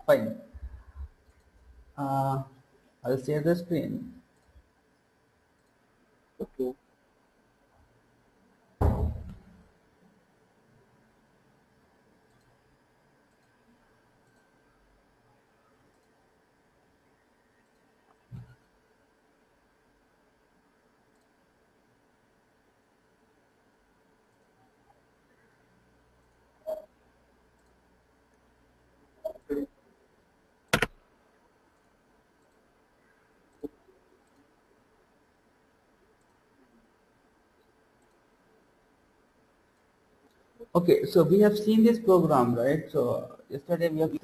Fine. I'll share the screen. Okay. Okay, so we have seen this program, right? So yesterday we have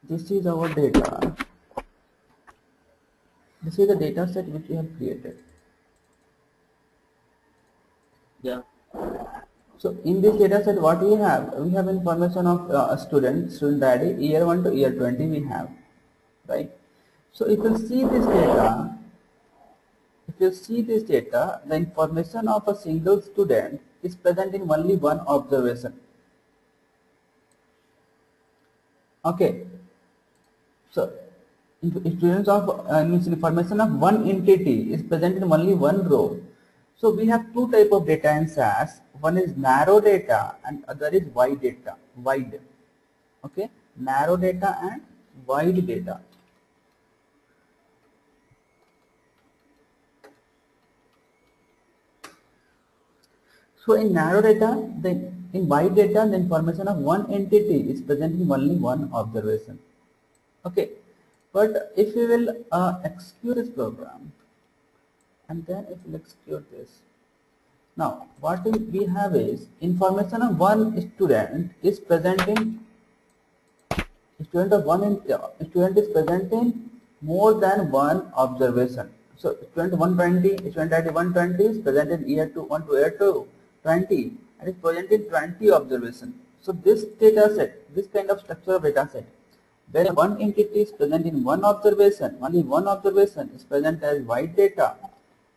this is our data. This is the data set which we have created. Yeah. So in this data set, what we have? We have information of a student ID, year 1 to year 20 we have, right? So if you see this data, the information of a single student is present in only one observation. Okay, so students of means information of one entity is present in only one row. So we have two type of data in SAS. One is narrow data and other is wide data. Wide. Okay, narrow data and wide data. So in narrow data, in wide data, the information of one entity is present in only one observation. Okay, but if we will execute this program, and then it will execute this. Now, what we have is information of one student is present in student is present in more than one observation. So student 120, student ID 120 is present in year 2 1 to year 2 20 and is present in 20 observation. So this data set, this kind of structure of data set, where one entity is present in one observation, only one observation is present as wide data.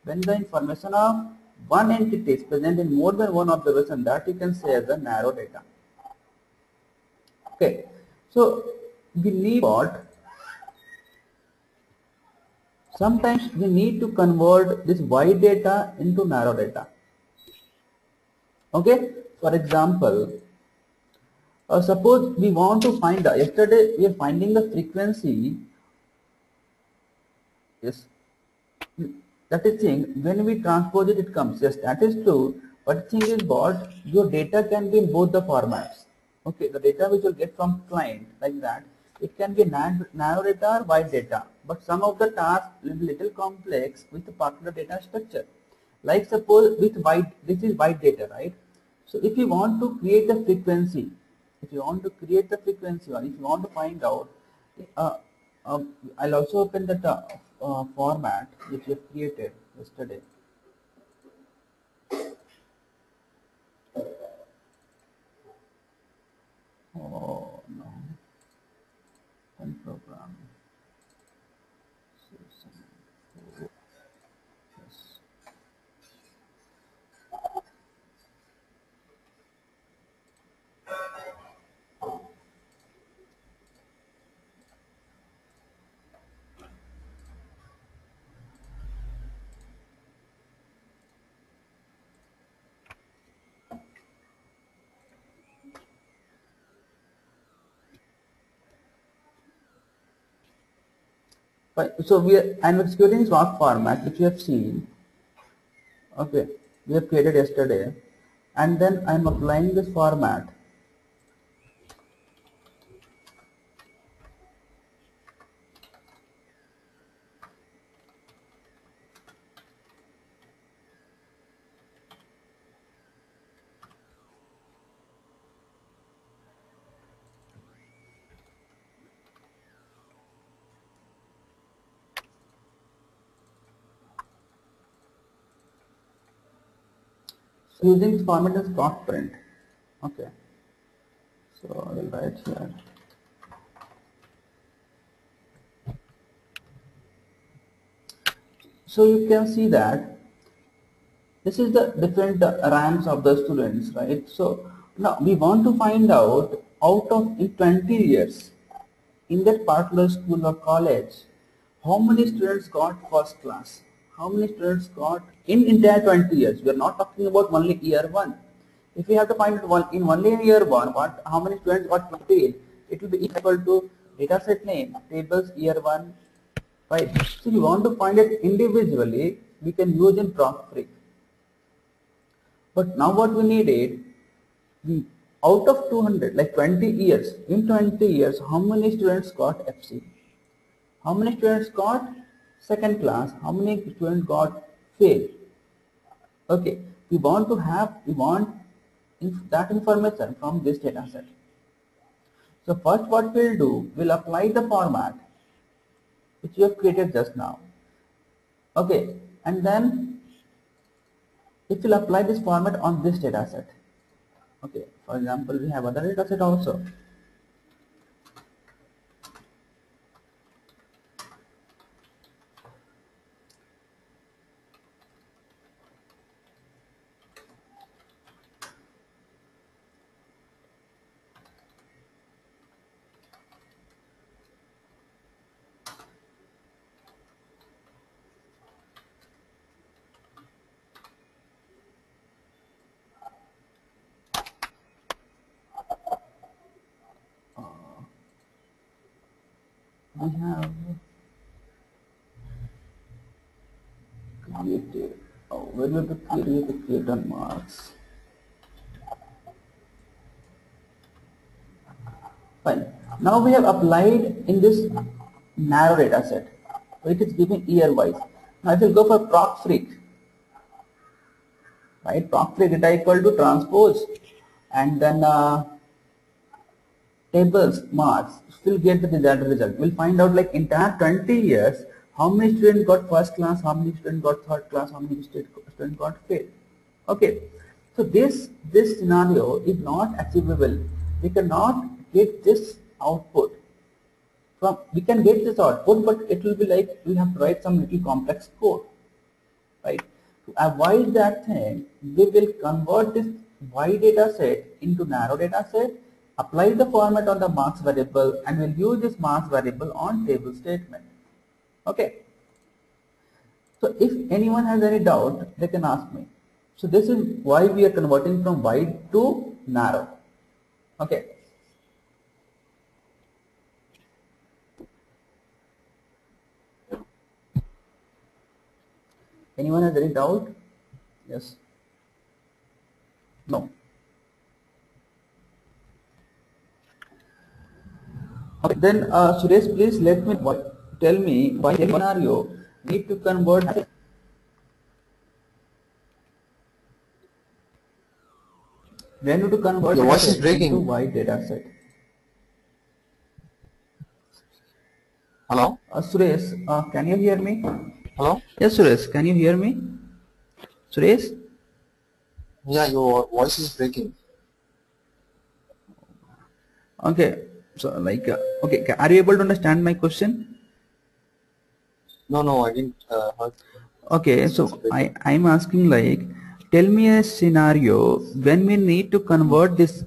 When the information of one entity is present in more than one observation, that you can say as a narrow data. Okay, so we need what? Sometimes we need to convert this wide data into narrow data. Okay, for example, suppose we want to find yesterday we are finding the frequency. Yes, that is thing when we transpose it, it comes. Yes, that is true. But thing is what your data can be in both the formats. Okay, the data which you get from client like that, it can be narrow data or wide data. But some of the tasks will be little complex with the particular data structure. Like suppose with wide, this is wide data, right? So if you want to create the frequency, if you want to create the frequency or if you want to find out, uh, I'll also open the format which we have created yesterday. Oh no, one program. Yes. Fine. So I'm executing Proc format which you have seen. Okay, we have created yesterday, and then I'm applying this format. So using this format as Proc print. Okay, so I will write here. So you can see that this is the different ranks of the students, right? So now we want to find out out of in 20 years, in that particular school or college, how many students got first class? How many students got in entire 20 years? We are not talking about only year 1. If we have to find it only in year 1, how many students got failed? It will be equal to data set name, tables year 1, right? So if you want to find it individually, we can use in Proc. But now what we need is, out of 200, like 20 years, in 20 years, how many students got FC? How many students got second class? How many students got fail? Okay, we want that information from this data set. So first what we'll do, we'll apply the format which we have created just now. Okay, and then it will apply this format on this data set. Okay, for example, we have other data set also. We have created, where will be create on marks. Fine. Now we have applied in this narrow data set, so it is given year wise. Now if you go for Proc, right? Proc data equal to transpose, and then tables marks, still get the desired result. We'll find out like entire 20 years, how many students got first class, how many students got third class, how many students got fail. Okay, so this scenario is not achievable. We cannot get this output we can get this output, but it will be like we have to write some little complex code, right? To avoid that thing, we will convert this wide data set into narrow data set, apply the format on the marks variable, and we'll use this marks variable on table statement. Okay. So if anyone has any doubt, they can ask me. So this is why we are converting from wide to narrow. Okay. Anyone has any doubt? Yes. No. Okay, then Suresh, please tell me why the scenario need to convert. When need to convert your voice is breaking into wide data set. Hello? Suresh, can you hear me? Hello? Yes, Suresh, can you hear me? Suresh? Yeah, your voice is breaking. Okay, so like, okay, are you able to understand my question? No, I didn't heard. Okay, so I'm asking like, tell me a scenario when we need to convert this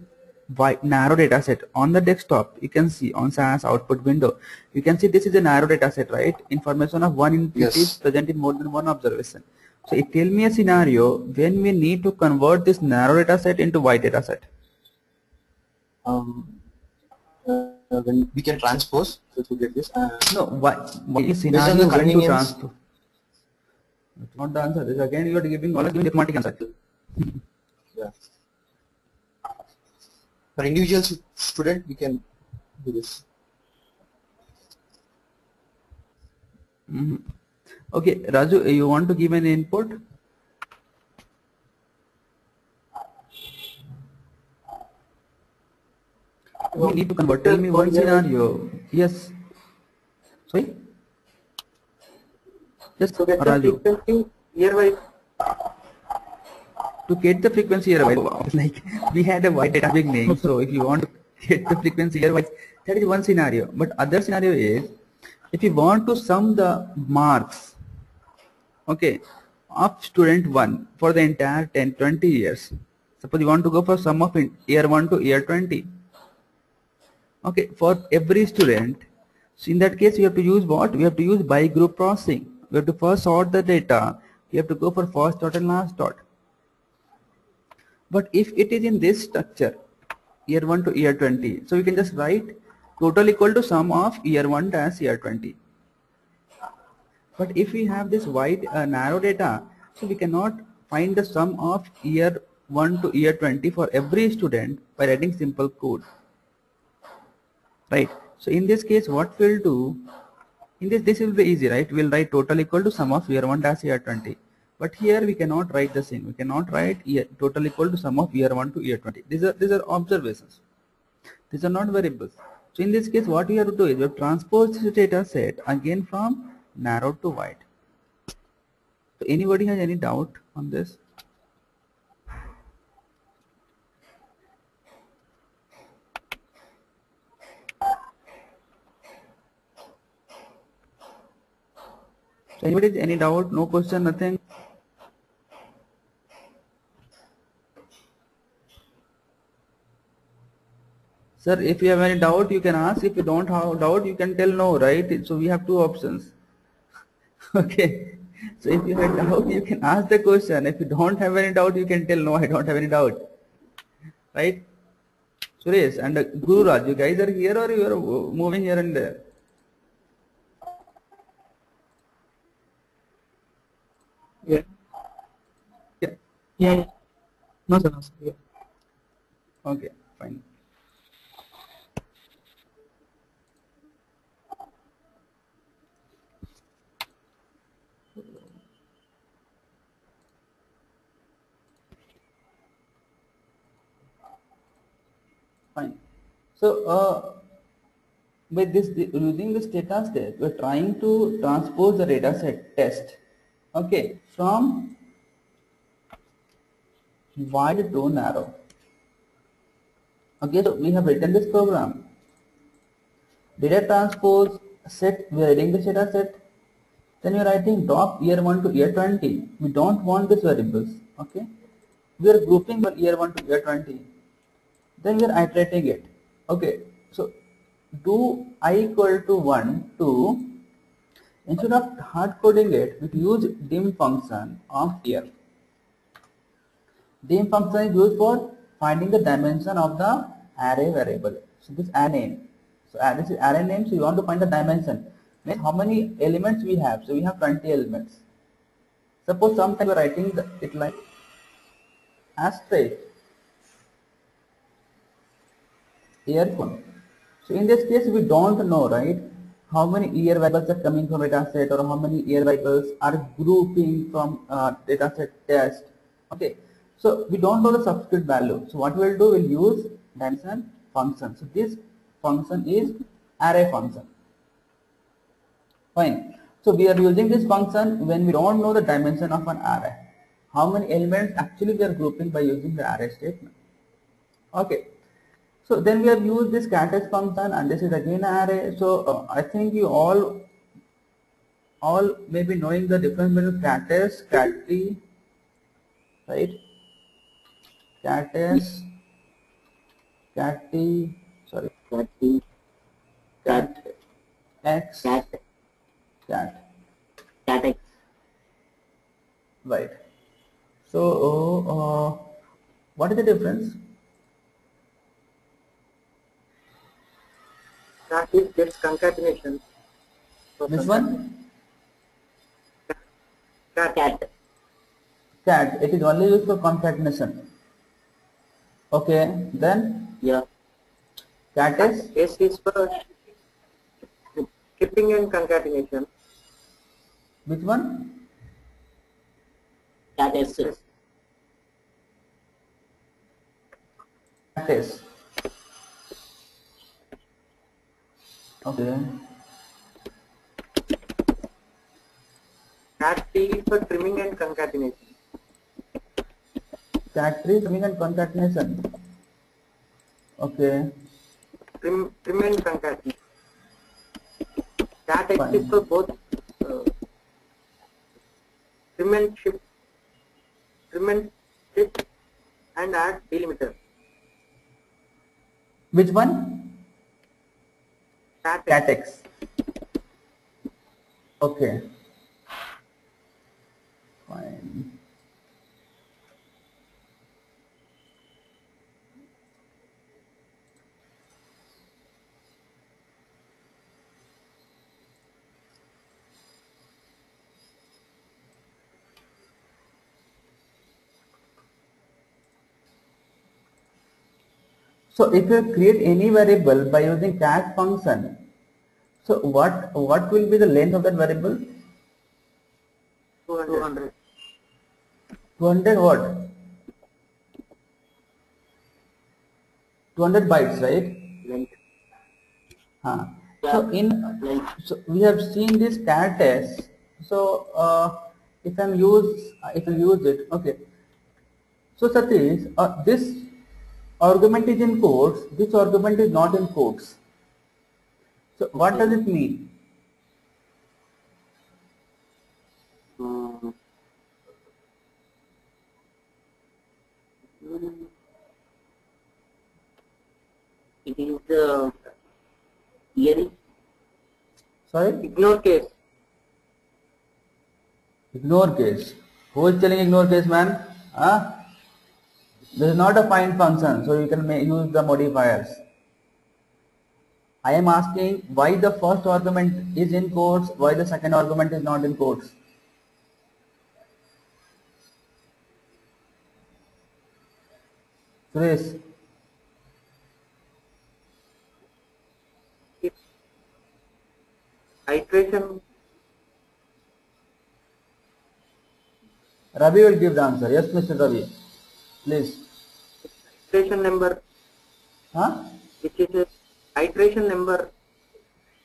narrow data set on the desktop. You can see on SAS output window, you can see this is a narrow data set, right? Information of one input is present in more than one observation. So tell me a scenario when we need to convert this narrow data set into wide data set. When we can transpose to get this. No, why is scenario when to transpose? That's not the answer. This again you are giving all mathematical answer. Yeah. For individual student, we can do this. Okay, Raju, you want to give an input? We need to convert. Tell me one scenario. Yes. Sorry. Just to get the Raju. frequency year-wise. To get the frequency year-wise, like we had a wide data beginning. So if you want to get the frequency year-wise, that is one scenario. But other scenario is if you want to sum the marks, okay, of student 1 for the entire 20 years. Suppose you want to go for sum of year 1 to year 20. Okay, for every student. So in that case, we have to use what? We have to use by group processing. We have to first sort the data. We have to go for first dot and last dot. But if it is in this structure, year 1 to year 20, so we can just write total equal to sum of year 1 dash year 20. But if we have this wide narrow data, so we cannot find the sum of year 1 to year 20 for every student by writing simple code. Right? So in this case, what we'll do, in this will be easy, right? We'll write total equal to sum of year 1 dash year 20. But here we cannot write the same. We cannot write year, total equal to sum of year 1 to year 20. These are observations. These are not variables. So in this case, what we have to do is we have transpose this data set again from narrow to wide. So anybody has any doubt on this? So anybody any doubt? No question, nothing? Sir, if you have any doubt, you can ask. If you don't have doubt, you can tell no, right? So we have two options. Okay. So if you have doubt, you can ask the question. If you don't have any doubt, you can tell no, I don't have any doubt. Right? Suresh and Guru Raj, you guys are here or you are moving here and there? Yeah. Yeah. Yeah. No, sir. No, sir. Yeah. Okay, fine. Fine. So with this using this data set, we're trying to transpose the data set test. Okay, from wide to narrow. Okay, so we have written this program. Data transpose set, we are reading this data set. Then we are writing drop year 1 to year 20. We don't want these variables. Okay, we are grouping for year 1 to year 20. Then we are iterating it. Okay, so do I equal to 1 to, instead of hard coding it, we use dim function of year. Dim function is used for finding the dimension of the array variable. So this array name. So this is array name. So you want to find the dimension. Means how many elements we have. So we have 20 elements. Suppose sometimes we are writing it like asterisk earphone. So in this case, we don't know, right, how many year variables are coming from data set or how many year variables are grouping from data set test. Okay, so we don't know the substitute value. So what we'll do, we'll use dimension function. So this function is array function. Fine. So we are using this function when we don't know the dimension of an array. How many elements actually we are grouping by using the array statement. Okay. So then we have used this cat function, and this is again an array. So I think you all may be knowing the difference between cat t, right? Cat t, sorry, cat x, cat X. right. So what is the difference? Cat is just concatenation. This one? Cat. Cat, it is only used for concatenation. Okay, then? Yeah. Cat is? S is for skipping and concatenation. Which one? Cat S. Cat is. Okay. Cat T is for trimming and concatenation. Cat tree trimming and concatenation. Okay. Trim and concatenation. Cat X Fine. is for both trim and shift and add delimiter. Which one? cat x. Okay, fine. So if you create any variable by using cat function, so what will be the length of that variable? 200. 200 what? 200 bytes, right? Length. Huh. Yeah. So Length. so we have seen this cat test. So if I use it, okay. So Satish, this argument is in quotes. This argument is not in quotes. So what does it mean? Mm, It is the theory. Sorry, Ignore case. ignore case. Who is telling ignore case, man? Huh? This is not a find function, so you can use the modifiers. I am asking why the first argument is in quotes, why the second argument is not in quotes. Suresh, It's iteration. Ravi will give the answer. Yes, Mr. Ravi. Please. Iteration number, Huh? which is a iteration number.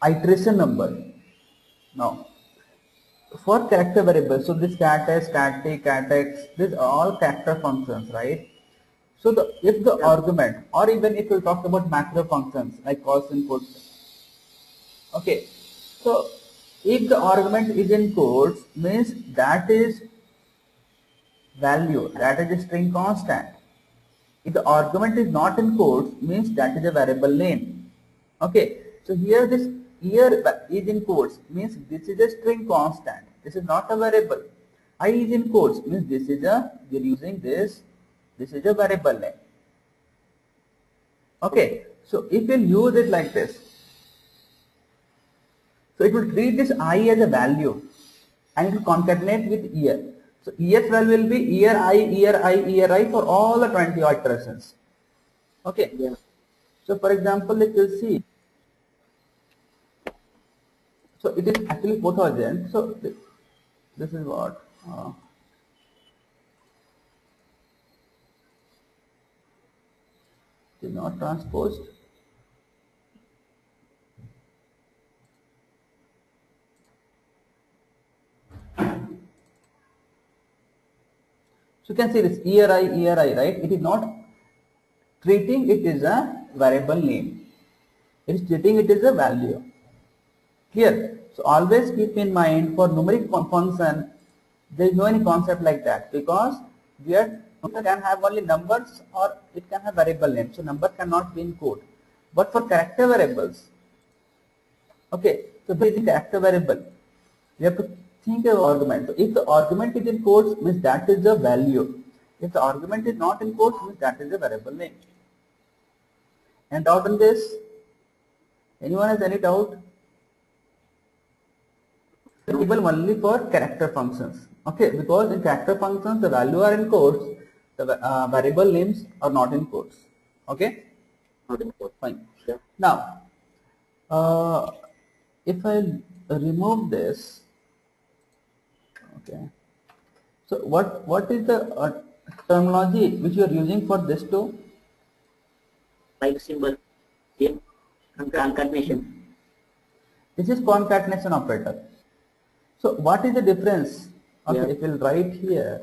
Iteration number. Now, for character variables, so this cat s, cat t, cat x, these are all character functions, right? So if the argument, or even if you talk about macro functions like calls input, okay. So if the argument is in quotes, means that is value, that is a string constant. If the argument is not in quotes, means that is a variable name. Okay, so here this here is in quotes means this is a string constant. This is not a variable. I is in quotes means this is a, we are using this. This is a variable name. Okay, so if you use it like this, so it will treat this I as a value and it will concatenate with year. So year's value will be year I for all the 20 iterations. Okay. Yeah. So for example, let us see. So it is actually 4000. So this is what is not transposed. So you can see this year I, right? It is not treating it is a variable name. It is treating it as a value. Clear? So always keep in mind for numeric function, there is no any concept like that because we can have only numbers or it can have variable name. So number cannot be in code. But for character variables, okay, so there is a character variable. You have to think of argument. So if the argument is in quotes, means that is the value. If the argument is not in quotes, means that is a variable name. Any doubt on this? Anyone has any doubt? Able only for character functions. Okay, because in character functions the value are in quotes, the variable names are not in quotes. Okay, Not in quote. fine. Yeah. Now, if I remove this, okay. So what is the terminology which you are using for this too? Like symbol. Yeah. Concatenation. This is concatenation operator. So what is the difference? Okay, Yeah. if we'll write here,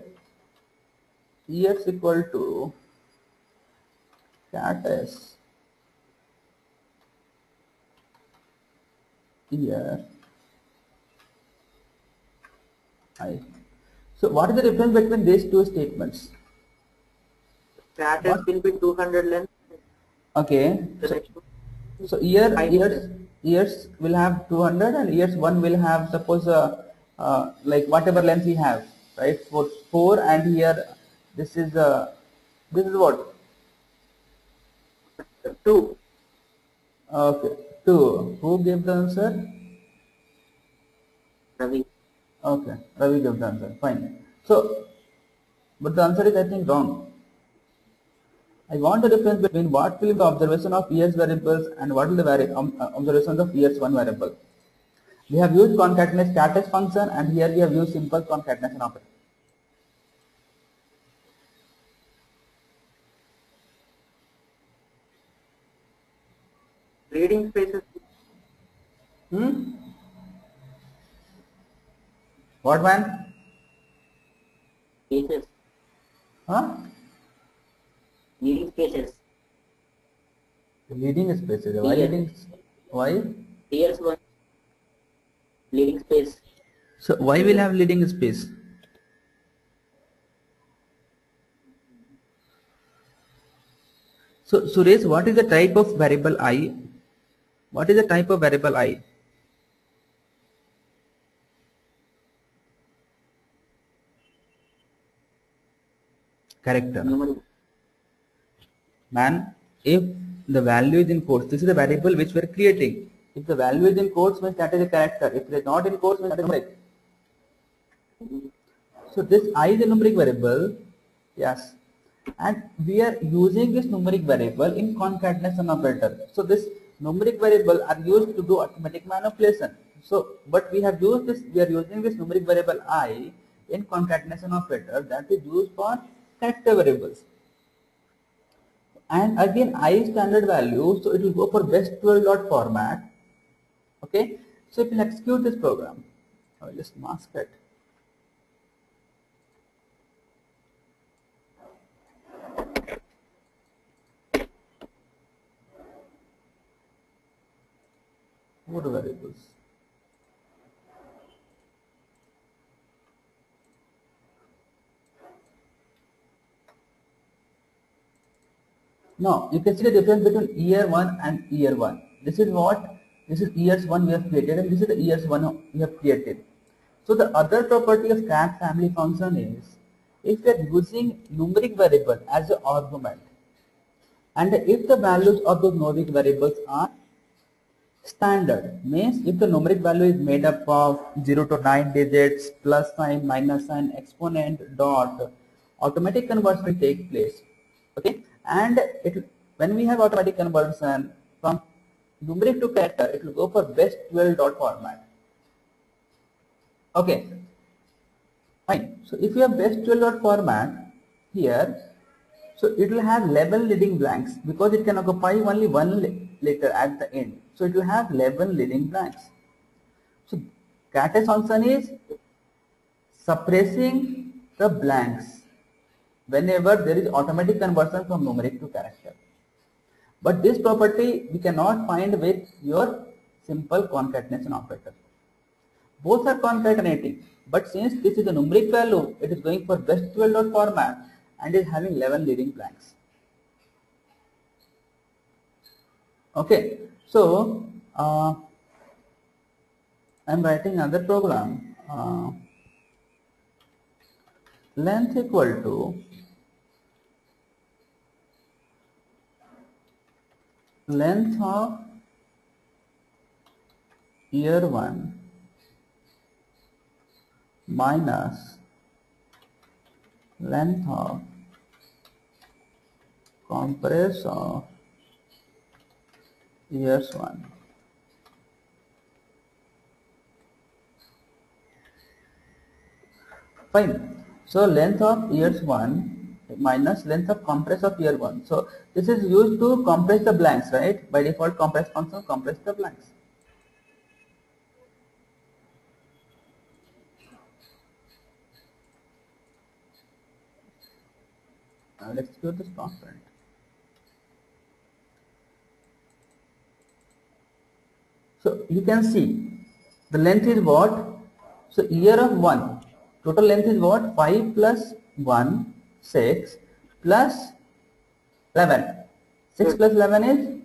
EX equal to cat s here I. So what is the difference between these two statements? Cat S will be 200 length. Okay, The so, next one. so here years will have 200 and years 1 will have suppose like whatever length he have, right? For 4 and here this is what? 2. Okay, 2. Who gave the answer? Ravi. Okay, Ravi gave the answer. Fine. So, but the answer is I think wrong. I want the difference between what will be the observation of years variables and what will the observations of years 1 variable. We have used concatenate status function and here we have used simple concatenation operator. Leading spaces. What man? Spaces. Huh? Leading spaces. Leading spaces. Why Year. leading? Why? Years 1. Leading space. So why will have leading space? So Suresh, what is the type of variable I? What is the type of variable I? Character. Numeric. Man, if the value is in quotes, this is the variable which we are creating. If the value is in quotes, means that is a character. If it is not in quotes, means that is numeric. So this I is a numeric variable, yes, and we are using this numeric variable in concatenation operator. So this numeric variable are used to do arithmetic manipulation. So, but we have used this, we are using this numeric variable I in concatenation operator that is used for character variables. And again I standard value, so it will go for best 12 dot format. Okay, so if you execute this program, I will just mask it. What variables? Now you can see the difference between year 1 and year 1. This is what? This is years 1 we have created and this is the years 1 we have created. So the other property of cat family function is if we are using numeric variable as an argument and if the values of those numeric variables are standard, means if the numeric value is made up of 0 to 9 digits, plus sign, minus sign, exponent, dot, automatic conversion will take place. Okay, and when we have automatic conversion from numeric to character, it will go for best 12 dot format. Okay, fine. So if you have best 12 dot format here, so it will have 11 leading blanks because it can occupy only one letter at the end. So it will have 11 leading blanks. So Cate's function is suppressing the blanks whenever there is automatic conversion from numeric to character. But this property we cannot find with your simple concatenation operator. Both are concatenating, but since this is a numeric value, it is going for best 12 dot format and is having 11 leading blanks. Okay, so I am writing another program. Length equal to length of year 1 minus length of compress of years 1. Fine. So length of years 1 minus length of compress of year 1. So this is used to compress the blanks, right? By default compress function compress the blanks. Now let's execute this function. So you can see the length is what? So year of 1, total length is what? 5 plus 1, 6 plus 11. 6 plus 11 is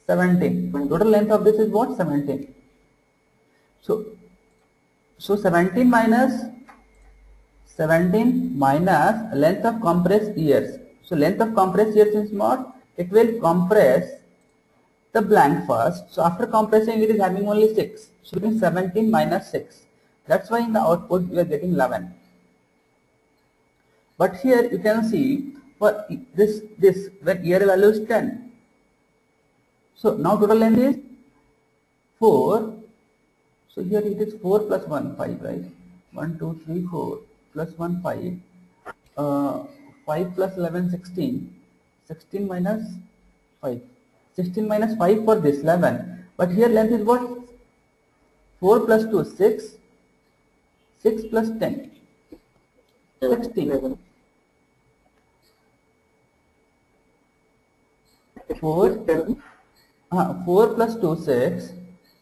17. Total length of this is what? 17. So 17 minus length of compressed years. So length of compressed years is what? It will compress the blank first. So after compressing it is having only 6. So it means 17 minus 6. That's why in the output we are getting 11. But here you can see for this when year value is 10. So now total length is 4. So here it is 4 plus 1, 5, right? 1, 2, 3, 4 plus 1, 5. 5 plus 11, 16. 16 minus 5. 16 minus 5 for this 11. But here length is what? 4 plus 2, 6. 6 plus 10. 16. 4 plus 2, 6.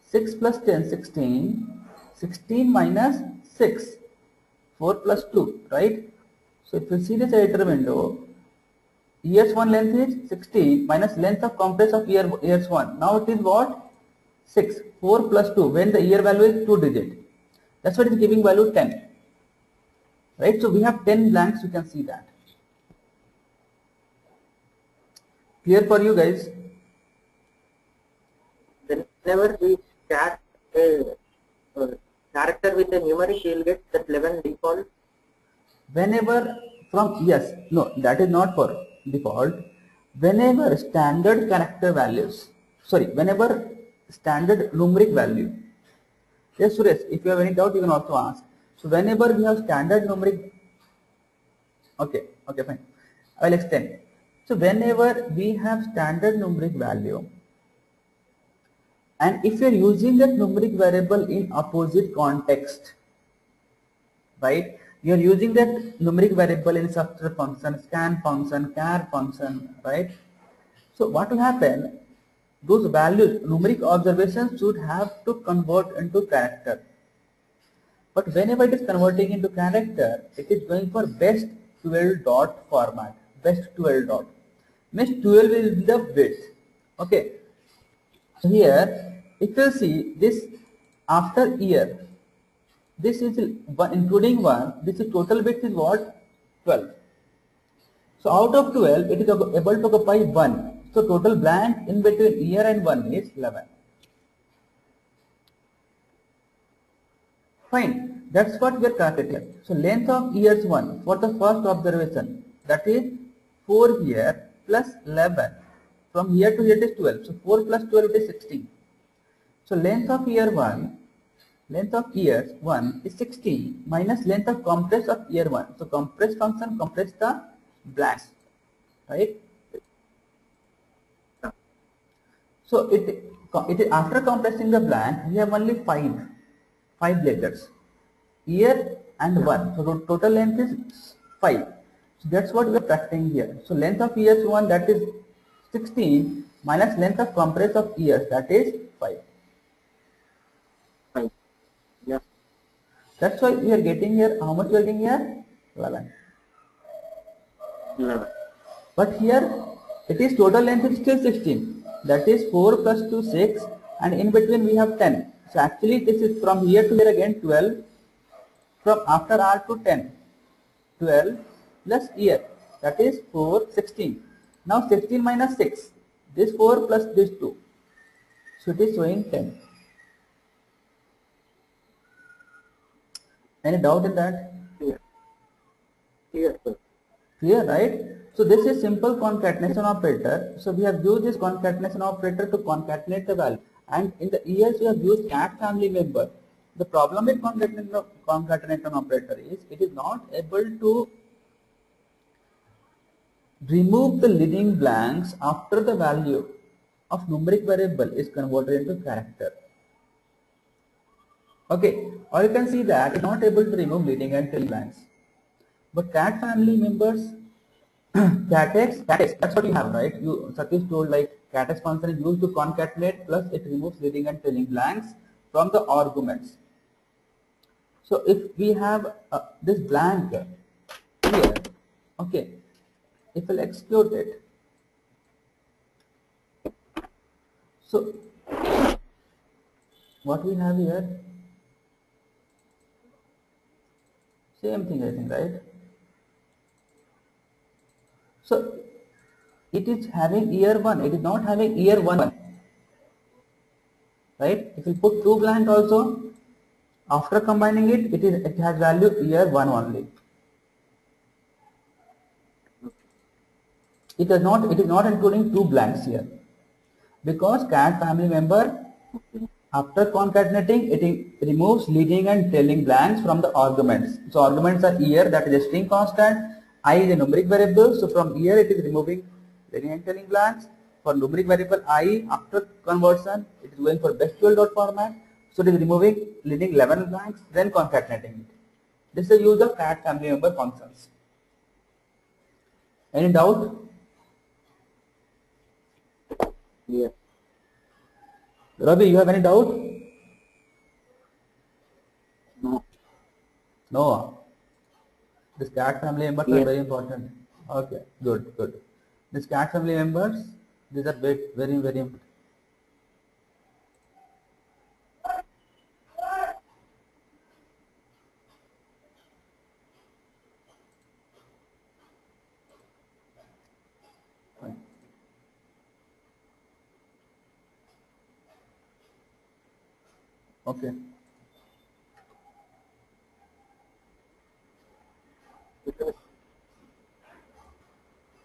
6 plus 10, 16. 16 minus 6. 4 plus 2, right? So if you see this editor window, years 1 length is 16 minus length of compress of years 1. Now it is what? 6. 4 plus 2 when the year value is 2 digit. That's what is giving value 10. Right? So we have 10 blanks, you can see that. Clear for you guys? Whenever we start a character with a numeric, you will get that 11 default. Whenever from, yes, no, that is not for default. Whenever standard character values, whenever standard numeric value. Yes, Suresh, if you have any doubt, you can also ask. So whenever we have standard numeric, okay, fine. I will extend. So whenever we have standard numeric value, and if you are using that numeric variable in opposite context, right? You are using that numeric variable in subtract function, scan function, char function, right? So what will happen? Those values, numeric observations should have to convert into character. But whenever it is converting into character, it is going for best 12 dot format. Best 12 dot. Means 12 will be the width. Okay. So here, if you see this after year, this is one, including 1, this is total width is what? 12. So out of 12, it is able to occupy 1. So total blank in between year and 1 is 11. Fine. That's what we are calculating. So length of years 1 for the first observation, that is 4 here plus 11. From here to here it is 12. So 4 plus 12 it is 16. So length of year 1, length of years 1 is 16 minus length of compress of year 1. So compress function compress the blanks, right? So it is after compressing the blank, we have only 5 letters, year and 1. So the total length is 5. So that's what we are factoring here. So length of years 1, that is 16 minus length of compress of years, that is 5. Yeah. That's why we are getting here, how much we are getting here? 11. 11. But here it is total length is still 16. That is 4 plus 2, 6, and in between we have 10. So actually this is from here to here again 12. From after R to 10, 12 plus year, that is 4, 16. Now 16 minus 6, this 4 plus this 2. So it is showing 10. Any doubt in that? Clear. Clear, sir. Clear, right? So this is simple concatenation operator. So we have used this concatenation operator to concatenate the value. And in the years we have used cat family member. The problem with concatenation operator is it is not able to remove the leading blanks after the value of numeric variable is converted into character. Okay, or you can see that it's not able to remove leading and tail blanks. But cat family members, catex, that's what you have, right? You Satish told like catex function is used to concatenate plus it removes leading and trailing blanks from the arguments. So if we have this blank here, okay, if we'll execute it, So what we have here, same thing I think, right? So it is having year 1, it is not having year 1, right? If you put 2 blank also, after combining it, it has value year 1 only. It is not including 2 blanks here, because cat family member, after concatenating, it removes leading and trailing blanks from the arguments. So arguments are year, that is a string constant, I is a numeric variable, so from here it is removing leading and trailing blanks. For numeric variable I, after conversion, it is going for best dual dot format, so it is removing leading 11 blanks, then concatenating it. This is the use of cat family member functions. Any doubt? Yes. Ravi, you have any doubt? No. No. This cat family members are very important. Okay, good. These cat family members, these are very important. Fine. Okay.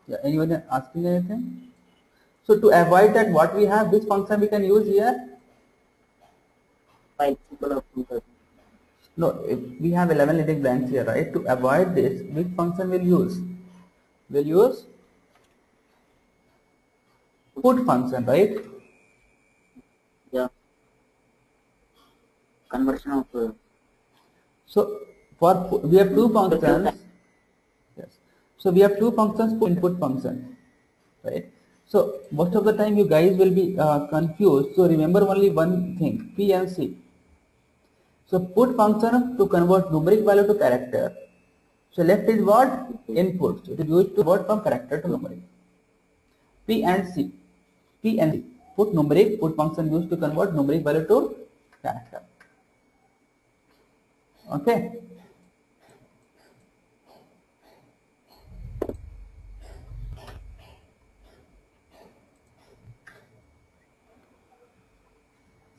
Yeah, anyone asking anything? So to avoid that, what we have, which function we can use here? No, we have 11 leading blanks here, right? To avoid this, which function we'll use? We'll use put function, right? Yeah. Conversion of. So we have two functions. Yes. So we have two functions, input function, right? So most of the time you guys will be confused. So remember only one thing, P and C. So put function to convert numeric value to character. So left is what? Input. So it is used to convert from character to numeric. P and C. P and C. Put numeric, put function used to convert numeric value to character. Okay.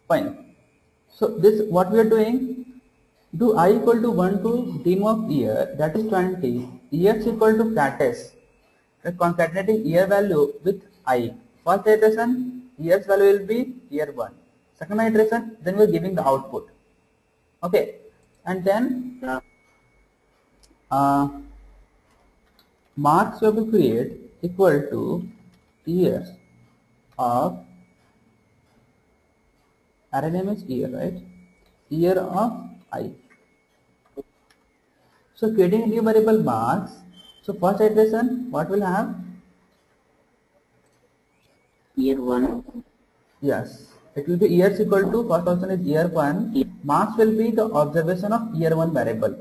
Fine. So this what we are doing, do I equal to 1 to dim of year, that is 20, years equal to cates. Concatenating year value with I. First iteration, years value will be year 1. Second iteration, then we are giving the output. Okay. And then marks you have to create equal to years of, array name is year, right? Year of I. So creating a new variable marks. So first iteration, what will have? Year 1. Yes, it will be years equal to, first option is year 1. Marks will be the observation of year 1 variable.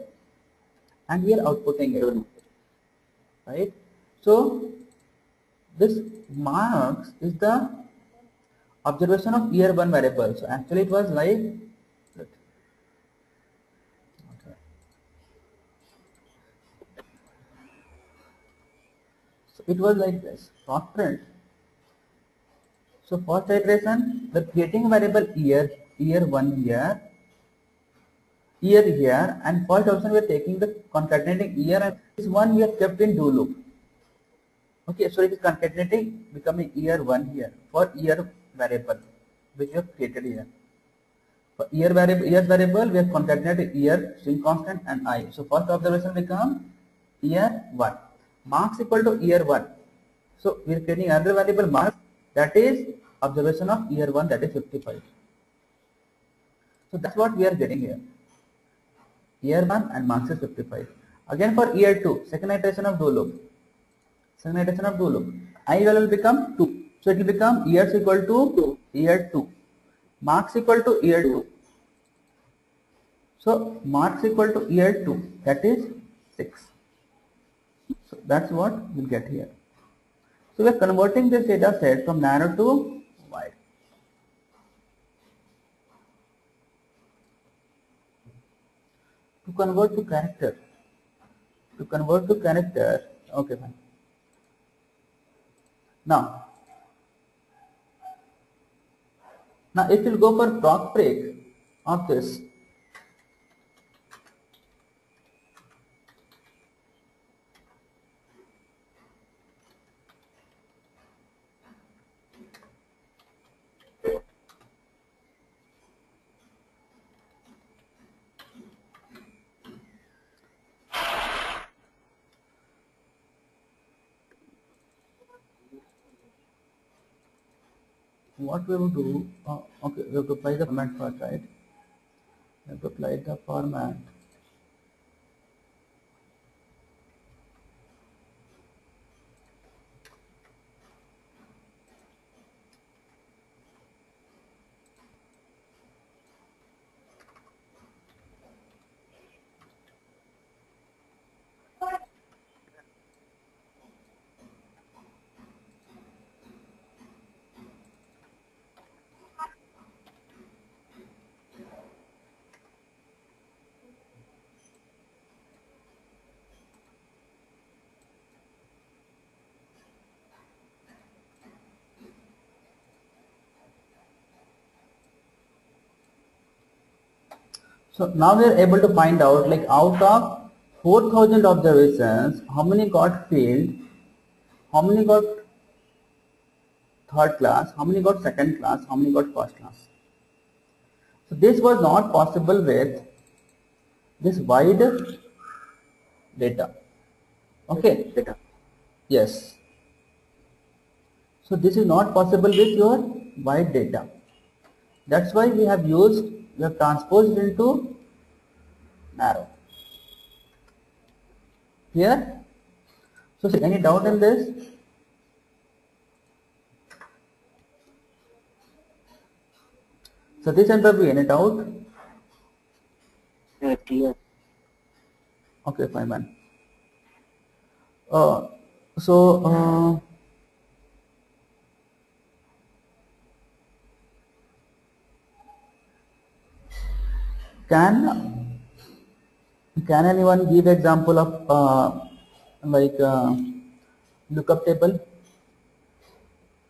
And we are outputting it. Right? So this marks is the observation of year 1 variable. So actually it was like, okay. So it was like this, Proc print. So first iteration, the creating variable year 1 here, year here, and first option we are taking the concatenating year, and this one we have kept in do loop. Okay, so it is concatenating becoming year 1 here for year variable which we have created here. For years variable we have concatenated year, string constant and I. So first observation become year 1. Marks equal to year 1. So we are creating another variable marks, that is observation of year 1, that is 55. So that's what we are getting here. Year 1 and marks is 55. Again for year 2, second iteration of do loop. Second iteration of do loop. I value will become 2. So it will become years equal to year 2. Marks equal to year 2. So marks equal to year 2, that is 6. So that's what we'll get here. So we are converting this data set from narrow to wide. To convert to character. To convert to character. Okay, fine. Now if you'll go for proc break of this, what we will do, okay, we have to apply the format first, right? We have to apply the format. So now we are able to find out, like, out of 4,000 observations, how many got failed, how many got third class, how many got second class, how many got first class. So this was not possible with this wide data. Okay. Data. Yes. So this is not possible with your wide data. That's why we have transposed into narrow. Here. So any doubt in this? So this and Ravi, any doubt? Clear. Okay, fine, man. So can anyone give example of lookup table?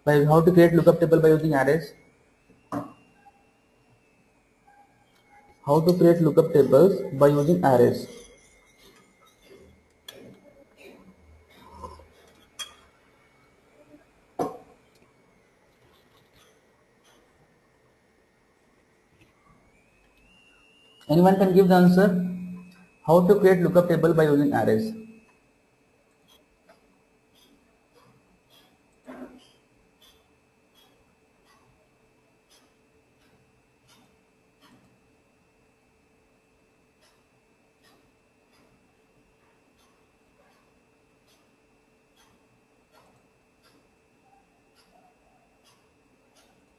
By how to create lookup table by using arrays? How to create lookup tables by using arrays? Anyone can give the answer? How to create lookup table by using arrays?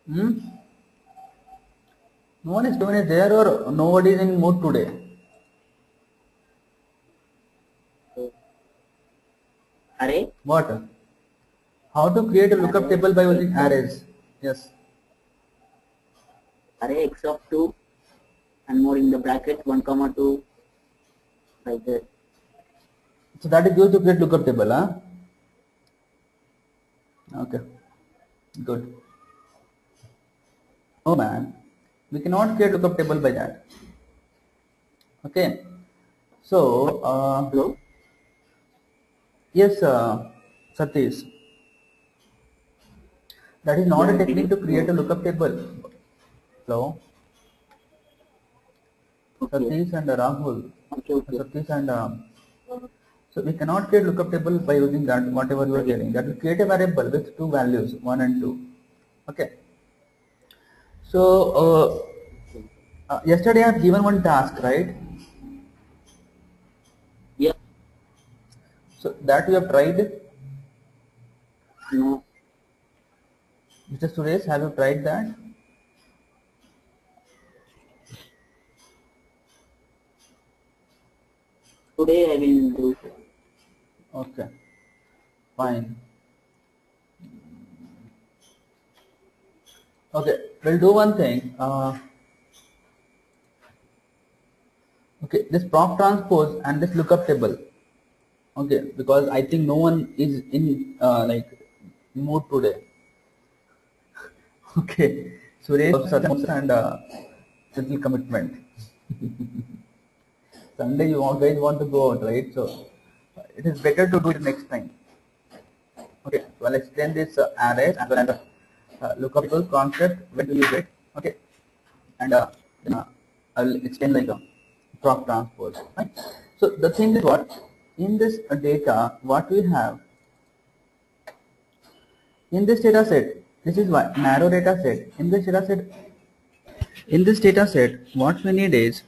Hmm? No one is there, or nobody is in mood today? Array. What? How to create a lookup Array. table by using arrays? Yes. Array x of 2 and more in the bracket 1 comma 2 like that. So that is used to create lookup table, huh? Okay. Good. Oh man, we cannot create lookup table by that. Okay. So Hello? yes, Satish. That is not Yeah, a technique to create a no. lookup table. Hello, Okay. Satish and Rahul. Okay. Satish and so we cannot create lookup table by using that, whatever you are Right. telling. That will create a variable with two values, 1 and 2. Okay. So yesterday I have given one task, right? Yeah. So that you have tried. No. Mr. Suresh, have you tried that? Today I will do. Okay, fine. Okay, we'll do one thing. Okay, this proc transpose and this lookup table. Okay, because I think no one is in like mood today. Okay, Suresh such and little commitment. Sunday you all guys want to go out, right? So it is better to do it next time. Okay, so I'll explain this arrays and then lookable concept when to use it. Okay, and then, I'll explain like a proc transpose. Right? So the thing is what in this data what we have in this data set. This is what narrow data set. In this data set, what we need is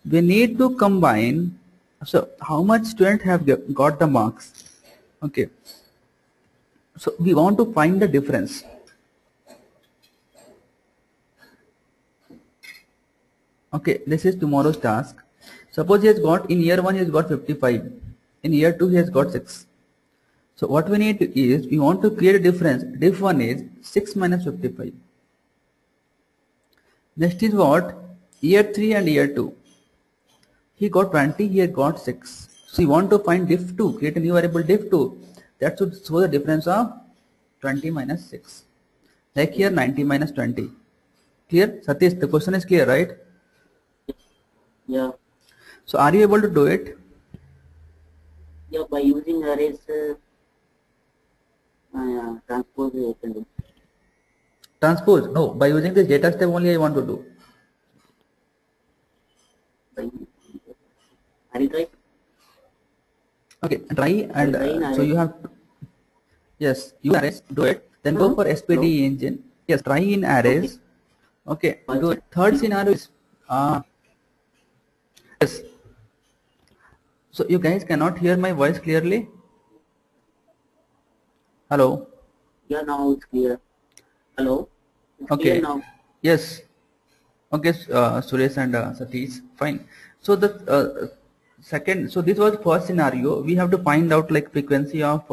we need to combine. So how much students have got the marks? Okay, so we want to find the difference. Okay, this is tomorrow's task. Suppose he has got in year 1 he has got 55, in year 2 he has got 6. So what we need is we want to create a difference. Diff 1 is 6 minus 55. Next is what? Year 3 and year 2. He got 20, he has got 6. So you want to find diff 2, create a new variable diff 2. That should show the difference of 20 minus 6. Like here 90 minus 20. Clear? Satish, the question is clear, right? Yeah. So are you able to do it? Yeah, by using arrays, transpose we can do. Transpose? No, by using this data step only I want to do. Are you right? Okay, try and so you have to, yes, you arrays, do it. Then go for SPD engine. Yes, try in arrays. Okay, do it. Third scenario is yes. So you guys cannot hear my voice clearly? Hello? Yeah, now it's clear. Hello? It's Okay. clear now. Yes. Okay, Suresh and Satish, fine. So the second, so this was first scenario. We have to find out like frequency of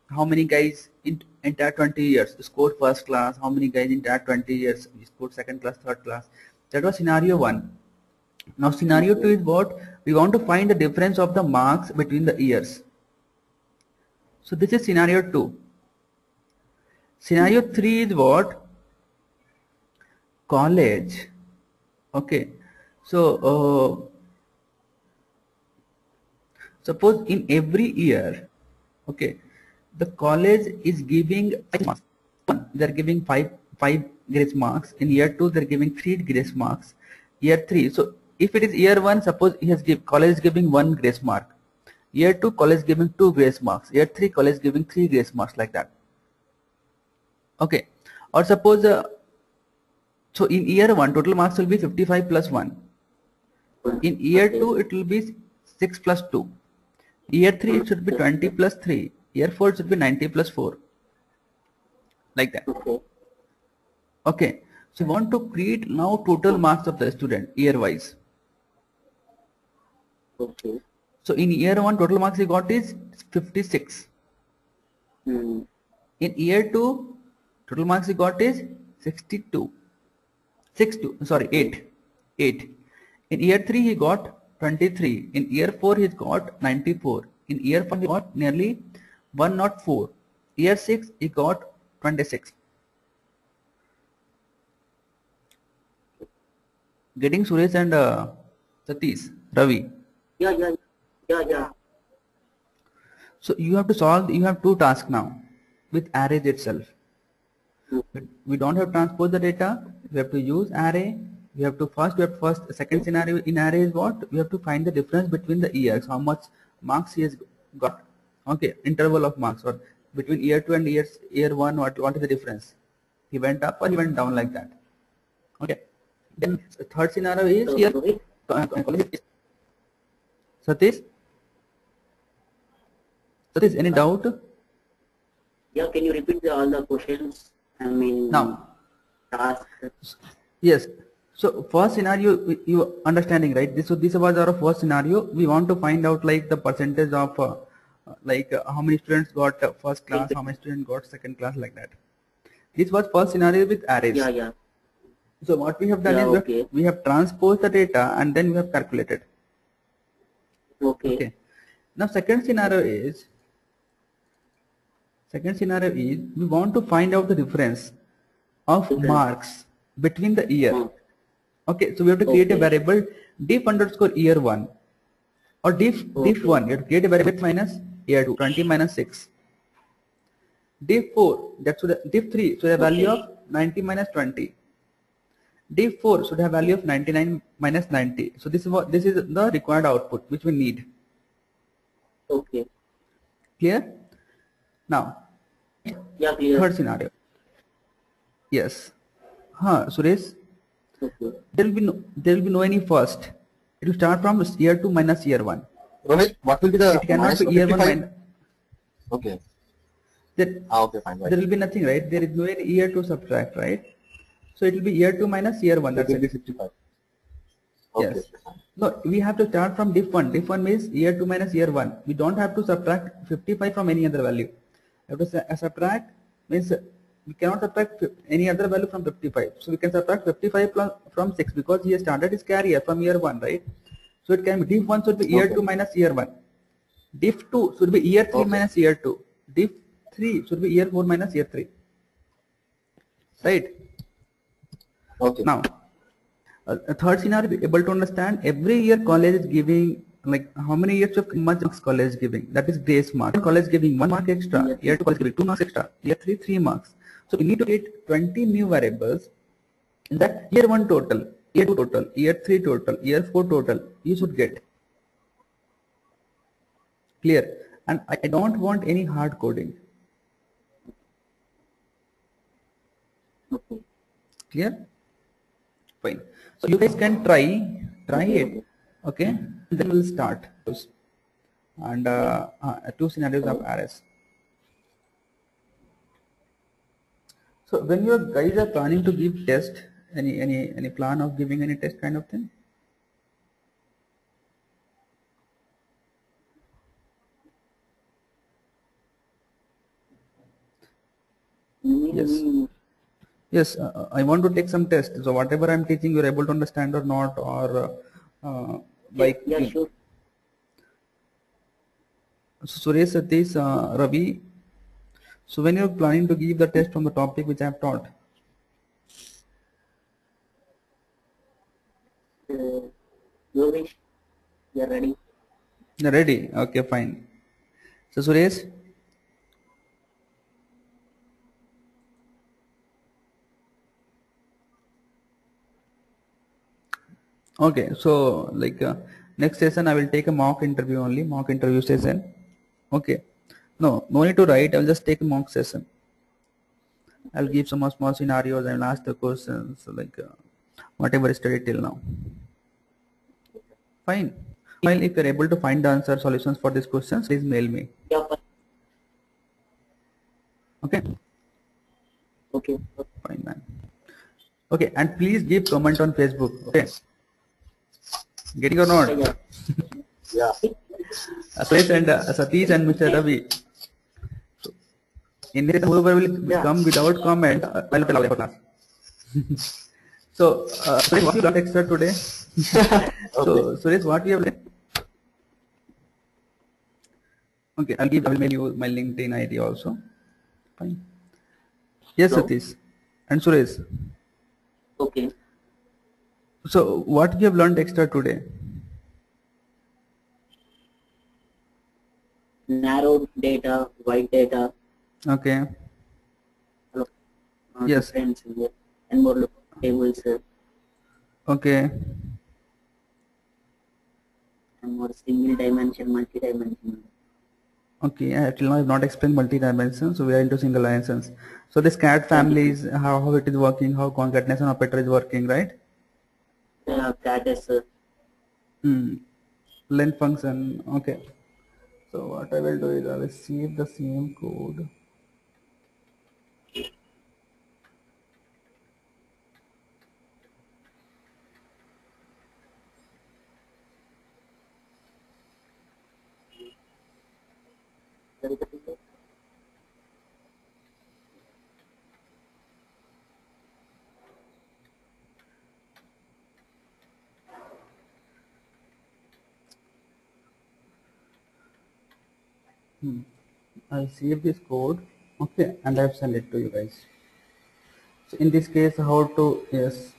how many guys in entire 20 years scored first class, how many guys in entire 20 years scored second class, third class. That was scenario 1. Now scenario 2 is what? We want to find the difference of the marks between the years. So this is scenario 2. Scenario 3 is what? College. Okay. So suppose in every year, okay, the college is giving 5 marks. They are giving five grace marks. In year 2 they are giving 3 grace marks. Year 3. So if it is year 1, suppose he has college is giving 1 grace mark. Year 2 college giving 2 grace marks. Year 3 college giving 3 grace marks, like that. Okay. Or suppose so in year 1 total marks will be 55 plus 1. In year 2 it will be 6 plus 2. Year 3 it should be 20 plus 3. Year 4 it should be 90 plus 4. Like that. Okay. So we want to create now total marks of the student year wise. Okay. So in year 1 total marks he got is 56. Hmm. In year 2 total marks he got is 62. 8. In year 3 he got 23. In year 4 he got 94. In year 5 he got nearly 104. Year 6 he got 26. Getting Suresh and Satish, Ravi. Yeah. So you have to solve, you have 2 tasks now with arrays itself. We don't have to transpose the data. We have to use array. We have to second scenario in array is what? We have to find the difference between the years, how much marks he has got. Okay, interval of marks, or between year 2 and year 1, what is the difference? He went up or he went down, like that. Okay. Then the third scenario is here. Satish, any doubt? Yeah, can you repeat all the questions? I mean, Now, task. yes. So first scenario, you understanding, right? This was our first scenario. We want to find out like the percentage of how many students got first class, how many students got second class, like that. This was first scenario with arrays. Yeah. So what we have done is we have transposed the data and then we have calculated. Okay. Okay. Now second scenario is we want to find out the difference of Difference. marks between the year. Hmm. Okay, so we have to create a Okay. variable diff underscore year 1 or diff Okay. 1. You have to create a variable minus year 2, 20 minus 6. Diff 4, that should diff 3 should have value Okay. of 90 minus 20. Diff 4 should have value of 99 minus 90. So this is the required output which we need. Okay. Clear? Now Yeah, clear. third scenario. Yes. Suresh, Okay. there will be no any first. It will start from year 2 minus year 1. Rohit, what will be the It cannot minus be year 1 55? minus. Okay. There, Okay, fine. Right. there will be nothing, right? There is no any year to subtract, right? So it will be year 2 minus year 1. It That's will be it. 55. Yes. Okay, fine. No, we have to start from diff 1. Diff 1 means year 2 minus year 1. We don't have to subtract 55 from any other value. We have to subtract means we cannot subtract any other value from 55. So we can subtract 55 from 6 because he has started his career from year 1, right? So it can be diff 1 should be year Okay. 2 minus year 1. Diff 2 should be year 3 Okay. minus year 2. Diff 3 should be year 4 minus year 3. Right? Okay. Now, a third scenario, be able to understand every year college is giving like how many years of marks college is giving, that is grace mark. College giving 1 mark extra, year 2 college giving 2 marks extra, year 3 3 marks. So we need to create 20 new variables in that year 1 total, year 2 total, year 3 total, year 4 total you should get. Clear? And I don't want any hard coding. Okay. Clear? Fine. So you guys can try Okay. it. Okay. Then we'll start. And 2 scenarios of RS. So when you guys are planning to give test, any plan of giving any test kind of thing? Yes. Mm, Yes, I want to take some tests. So whatever I'm teaching, you're able to understand or not, or like yeah, sure. Suresh, Satish, Ravi. So when you're planning to give the test on the topic which I have taught, You wish you're ready. you're ready. Okay, fine. So Suresh, okay. So like next session, I will take a mock interview only, mock interview session. Okay. No need to write. I'll just take a mock session. I'll give some small scenarios. I'll ask the questions like whatever I studied till now. Fine. While if you're able to find the answer solutions for these questions, please mail me. Yeah, fine. Okay. Okay. Fine, man. Okay, and please give comment on Facebook. Okay. Getting or not? Yeah. Yeah. Suresh and Satish and Mr. Ravi. So, in this, whoever will Yeah. come without comment, I'll tell for class. So, Suresh, what you learned extra today? So, Suresh, what you have learned? Okay, I will mail you my LinkedIn ID also. Fine. Yes, Hello? Satish and Suresh. Okay. So, what you have learned extra today? Narrow data, wide data, Okay. Yes. difference, and more tables, Okay. and more single dimension, multi-dimensional. Okay. Till now, I have not explained multi-dimensions, so we are into single dimensions. So, this CAD families, how it is working, how concatenation operator is working, right? That is Length function. Okay. So, what I will do is I will save the same code. I'll save this code, okay, and I've sent it to you guys. So in this case, how to, yes.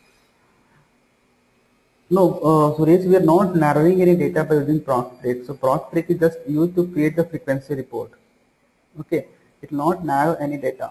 No, Suresh, we are not narrowing any data by using proc break. So proc break is just used to create the frequency report. Okay, it will not narrow any data.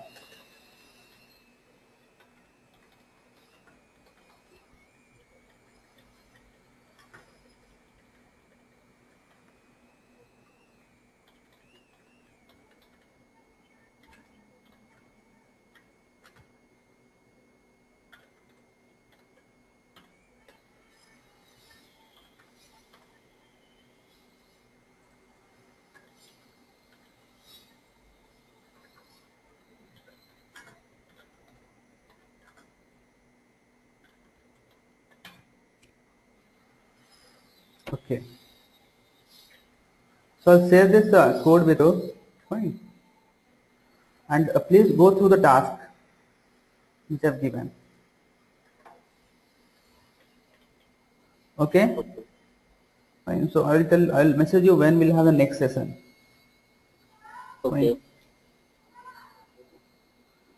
Okay. So I'll share this code with you. Fine. And please go through the task which I've given. Okay. Fine. So I'll message you when we'll have the next session. Okay. Fine.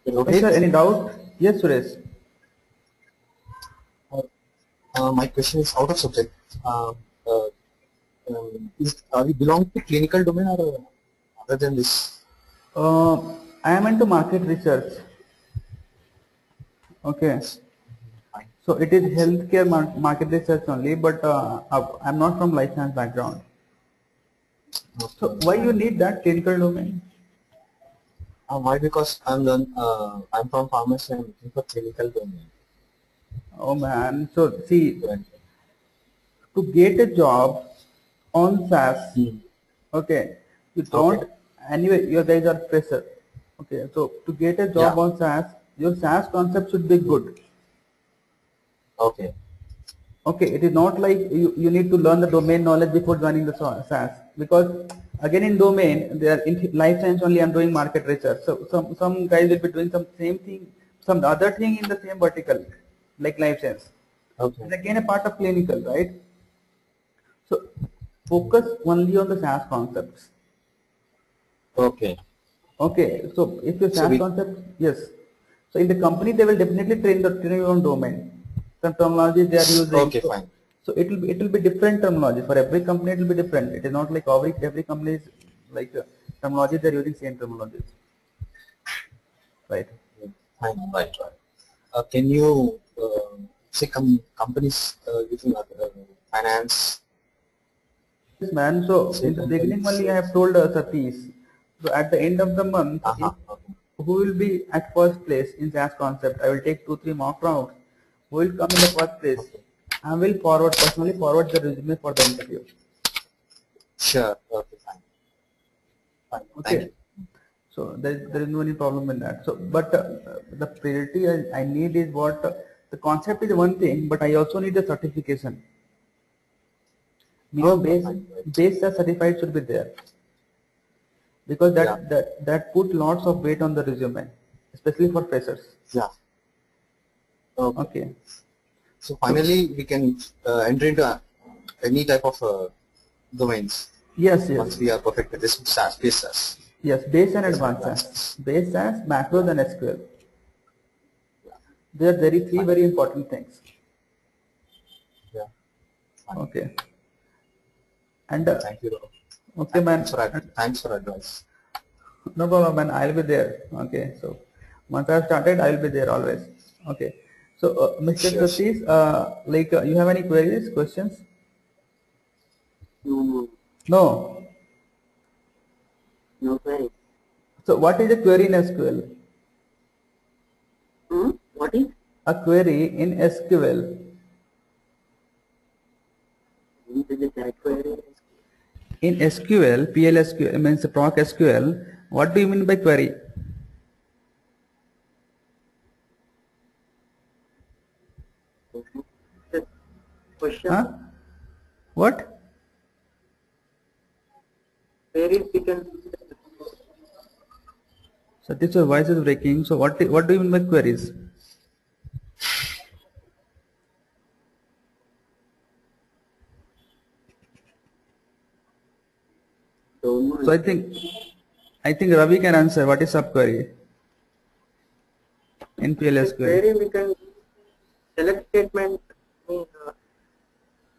Yes, sir. Rohit, Any doubt? Yes, Suresh. my question is out of subject. Uh, are we belong to clinical domain or other than this? I am into market research. Okay. Fine. So it is healthcare market research only, but I'm not from life science background. So Okay, why you fine. need that clinical domain? Why? Because I'm from pharmacy. I'm looking for clinical domain. Oh man. So see, Right. to get a job on SaaS, Hmm. okay, you Okay. don't, anyway, you guys are fresher. Okay, so to get a job Yeah. on SaaS, your SaaS concept should be Hmm. good. Okay. Okay, it is not like you need to learn the domain knowledge before joining the SaaS, because again in domain, they are in life science only. I'm doing market research. So some guys will be doing some same thing, some other thing in the same vertical, like life science. Okay. It's again a part of clinical, right? So focus only on the SaaS concepts. Okay. Okay, so if your So SaaS we. concept, yes. So in the company, they will definitely train you on domain. Some terminology they are using. Okay. So, Fine. so it will be different terminology for every company. It will be different. It is not like every company is like terminology they are using same terminologies, right? Fine. Right. Right. Can you say companies using finance? Yes, man. So Say in the beginning companies. only I have told Satish. So at the end of the month, if Okay. who will be at first place in SaaS concept, I will take 2-3 mock rounds. Who will come in the first place? Okay. I will personally forward the resume for the interview. Sure. Okay. Fine. Fine. Thank Okay. you. So there is no any problem in that. So but the priority I need is what the concept is one thing, but I also need a certification. Minimum Okay. base Fine. Right. base as certified should be there, because Yeah. that put lots of weight on the resume, especially for freshers. Yeah. Okay. Okay. So So finally, we can enter into any type of domains yes, yes, once we are perfect with this SAS, base SAS, yes. Base and base and advanced advanced SAS. SAS. Base SAS, Yeah. macros, and SQL. Yeah. They are very three Fine. very important things. Yeah. Fine. Okay. And Thank you. Rohan. okay, man. Thanks for advice. No problem, man. I'll be there. Okay. So once I've started, I'll be there always. Okay. So Mr. Sure. Sure. Satish, you have any queries, questions? No, No. no query. So what is a query in SQL? What is? A query in SQL. Is it that query? In SQL, PLSQL means Proc SQL. What do you mean by query? The question. Huh? What? Queries we can. Satish, your voice is breaking. So what do you mean by queries? Don't know. So I think Ravi can answer what is subquery in In PLSQL. query we can select statement.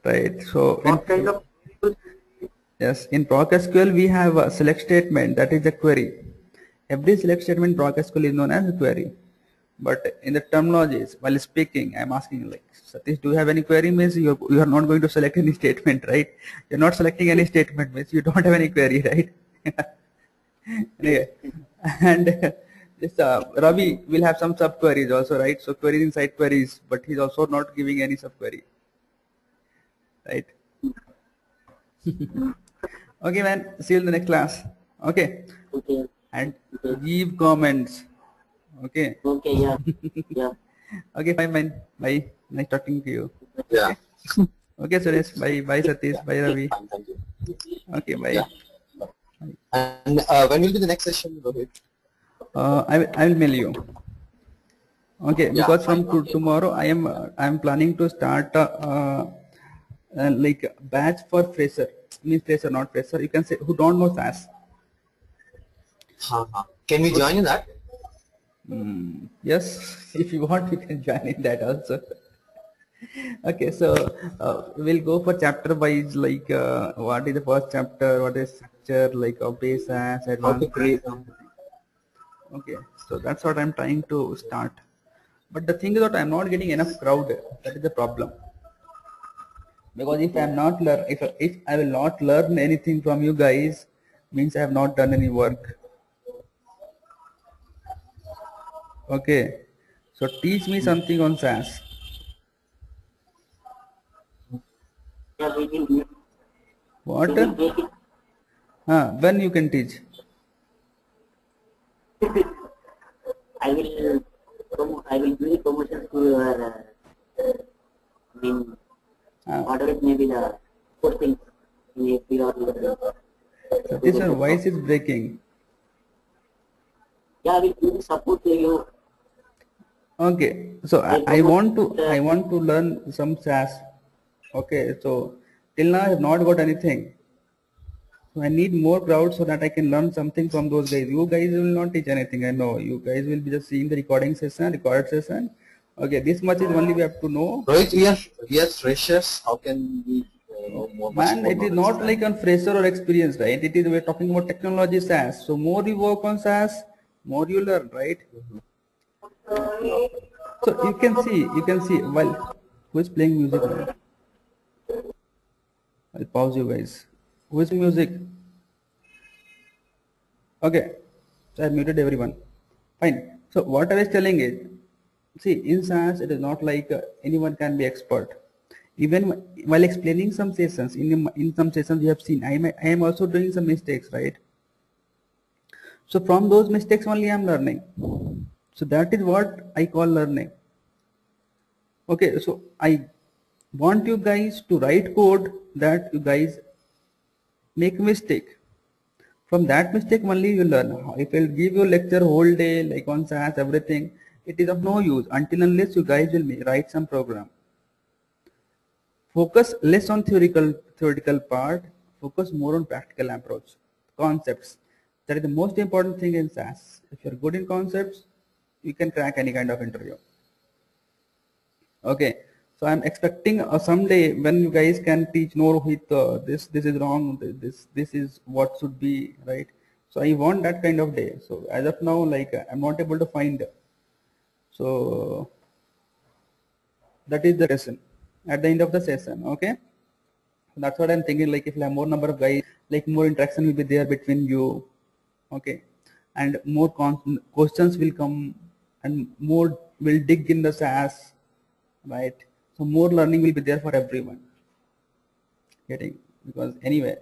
Right. So What kind of variables? yes, in Proc SQL we have a select statement that is a query. Every select statement in Proc SQL is known as a query. But in the terminologies, while speaking, I'm asking like, Satish, do you have any query? Means you are not going to select any statement, right? You're not selecting any statement, means you don't have any query, right? Anyway, and this Ravi will have some subqueries also, right? So queries inside queries, but he's also not giving any subquery, right? Okay, man. See you in the next class. Okay, Okay. and Okay. give comments. Okay. Okay. Yeah. Yeah. Okay, fine, man. Bye. Nice talking to you. Yeah. Okay. Okay, Suresh. Bye. Bye, Satish. Bye, Ravi. Fine, thank you. Okay, Yeah. bye. And when will be the next session, Rohit? I will mail you. Okay, Yeah, because fine. from Okay. tomorrow I am planning to start like batch for fresher. Means fresher, not fresher. You can say who don't know SAS. Can we join in that? Yes, if you want, you can join in that also. Okay, so we'll go for chapter wise. Like, what is the first chapter? What is structure? Like, base SAS, How to advanced create? SAS, everything. Okay, so that's what I'm trying to start. But the thing is that I'm not getting enough crowd. That is the problem. Because if I'm not learn, if I will not learn anything from you guys, means I have not done any work. Okay, so teach me something on SAS. Yeah. We What? will make it. When you can teach? I will do the promotions to your. I mean, Uh, whatever it may be the posting in AP or Satish, your voice is breaking. yeah, we will support to you. Okay, so I I promote I want to learn some SAS. Okay, so till now I have not got anything. So I need more crowd so that I can learn something from those guys. You guys will not teach anything. I know. You guys will be just seeing the recorded session. Okay, this much is only we have to know. Rohit, we are freshers. How can we know much Man, more it is knowledge not like than? on fresher or experience, right? It is we're talking about technology SAS. So more you work on SAS, more you learn, right? So you can see while who is playing music now? I'll pause you guys. Who is music? Okay, so I muted everyone. Fine. So what I was telling is, see, in science it is not like anyone can be expert. Even while explaining some sessions, in some sessions you have seen, I am also doing some mistakes, right? So from those mistakes only I am learning. So that is what I call learning. Okay, so I want you guys to write code that you guys make mistake. From that mistake only you learn. If I'll give you lecture whole day like on SAS everything, it is of no use until unless you guys will write some program. Focus less on theoretical part. Focus more on practical approach, concepts. That is the most important thing in SAS. If you're good in concepts, you can crack any kind of interview. Okay, so I'm expecting someday when you guys can teach no with this is wrong, this is what should be right. So I want that kind of day. So as of now, like I'm not able to find. So that is the lesson at the end of the session. Okay, that's what I'm thinking. Like if I have more number of guys, like more interaction will be there between you. Okay, and more questions will come, and more will dig in the SAS, right? So more learning will be there for everyone. Getting, because anyway,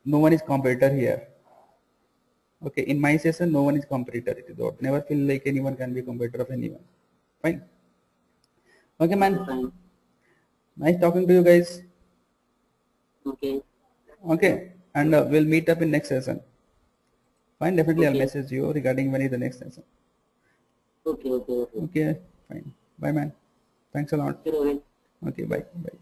no one is competitor here. Okay, in my session, no one is competitor. It is not. Never feel like anyone can be competitor of anyone. Fine. Okay, man. Fine. Nice talking to you guys. Okay. Okay, and we'll meet up in next session. Fine, definitely I'll Okay. message you regarding when is the next session. Okay. Okay. Okay. Okay, fine. Bye, man. Thanks a lot. Okay, Rohit. Okay, bye. Bye.